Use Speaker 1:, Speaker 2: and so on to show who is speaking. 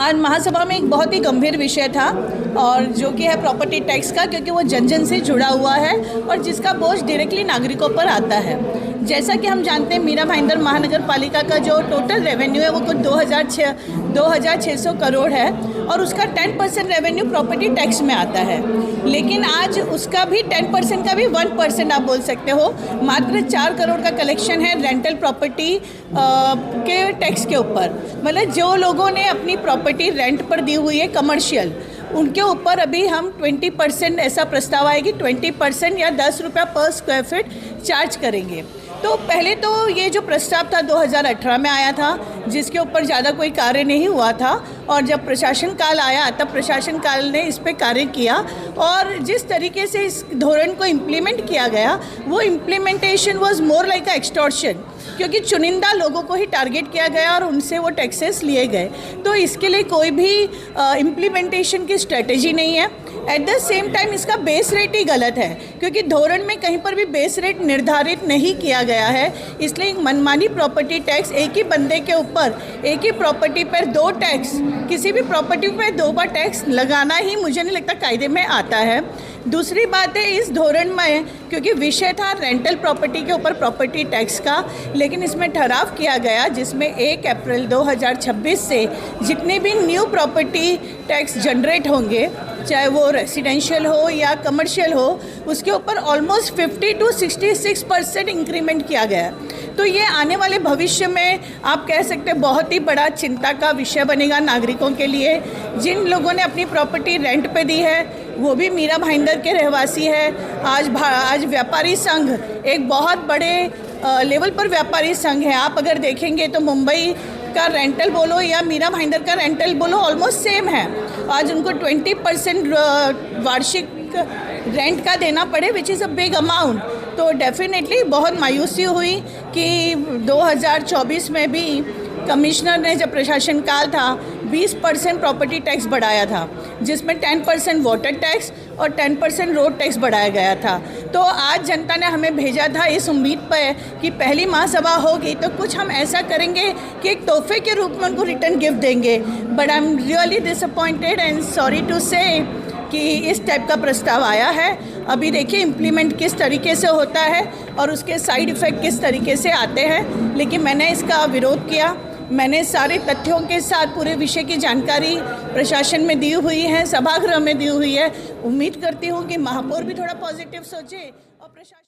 Speaker 1: आज महासभा में एक बहुत ही गंभीर विषय था और जो कि है प्रॉपर्टी टैक्स का, क्योंकि वो जन जन से जुड़ा हुआ है और जिसका बोझ डायरेक्टली नागरिकों पर आता है। जैसा कि हम जानते हैं मीरा भाईंदर महानगर पालिका का जो टोटल रेवेन्यू है वो कुछ 2600 करोड़ है और उसका 10% रेवेन्यू प्रॉपर्टी टैक्स में आता है। लेकिन आज उसका भी 10% का भी 1% आप बोल सकते हो, मात्र 4 करोड़ का कलेक्शन है रेंटल प्रॉपर्टी के टैक्स के ऊपर। मतलब जो लोगों ने अपनी प्रॉपर्टी रेंट पर दी हुई है कमर्शियल, उनके ऊपर अभी हम 20% ऐसा प्रस्ताव आएगी, 20% या 10 रुपया पर स्क्वायर फीट चार्ज करेंगे। तो पहले तो ये जो प्रस्ताव था 2018 में आया था, जिसके ऊपर ज़्यादा कोई कार्य नहीं हुआ था और जब प्रशासन काल आया तब प्रशासन काल ने इस पे कार्य किया और जिस तरीके से इस धोरण को इम्प्लीमेंट किया गया वो implementation was more like a extortion, क्योंकि चुनिंदा लोगों को ही टारगेट किया गया और उनसे वो टैक्सेस लिए गए। तो इसके लिए कोई भी इम्प्लीमेंटेशन की स्ट्रेटेजी नहीं है। एट द सेम टाइम इसका बेस रेट ही गलत है, क्योंकि धोरण में कहीं पर भी बेस रेट निर्धारित नहीं किया गया है। इसलिए मनमानी प्रॉपर्टी टैक्स, एक ही बंदे के ऊपर एक ही प्रॉपर्टी पर 2 टैक्स, किसी भी प्रॉपर्टी पर 2 बार टैक्स लगाना ही मुझे नहीं लगता कायदे में आता है। दूसरी बात है इस धोरण में, क्योंकि विषय था रेंटल प्रॉपर्टी के ऊपर प्रॉपर्टी टैक्स का, लेकिन इसमें ठहराव किया गया जिसमें 1 अप्रैल 2026 से जितने भी न्यू प्रॉपर्टी टैक्स जनरेट होंगे, चाहे वो रेसिडेंशियल हो या कमर्शियल हो, उसके ऊपर ऑलमोस्ट 50 to 66% इंक्रीमेंट किया गया। तो ये आने वाले भविष्य में आप कह सकते हैं बहुत ही बड़ा चिंता का विषय बनेगा नागरिकों के लिए। जिन लोगों ने अपनी प्रॉपर्टी रेंट पे दी है वो भी मीरा भाईंदर के रहवासी है। आज व्यापारी संघ एक बहुत बड़े लेवल पर व्यापारी संघ है। आप अगर देखेंगे तो मुंबई का रेंटल बोलो या मीरा भाईंदर का रेंटल बोलो ऑलमोस्ट सेम है। आज उनको 20% वार्षिक रेंट का देना पड़े, which is a big amount. तो डेफिनेटली बहुत मायूसी हुई कि 2024 में भी कमिश्नर ने जब प्रशासन काल था 20% प्रॉपर्टी टैक्स बढ़ाया था, जिसमें 10% वाटर टैक्स और 10% रोड टैक्स बढ़ाया गया था। तो आज जनता ने हमें भेजा था इस उम्मीद पर कि पहली महासभा होगी तो कुछ हम ऐसा करेंगे कि एक तोहफे के रूप में उनको रिटर्न गिफ्ट देंगे। But I am really disappointed and sorry to say कि इस टाइप का प्रस्ताव आया है। अभी देखिए इम्प्लीमेंट किस तरीके से होता है और उसके साइड इफ़ेक्ट किस तरीके से आते हैं। लेकिन मैंने इसका विरोध किया। मैंने सारे तथ्यों के साथ पूरे विषय की जानकारी प्रशासन में दी हुई है, सभागृह में दी हुई है। उम्मीद करती हूँ कि महापौर भी थोड़ा पॉजिटिव सोचे और प्रशासन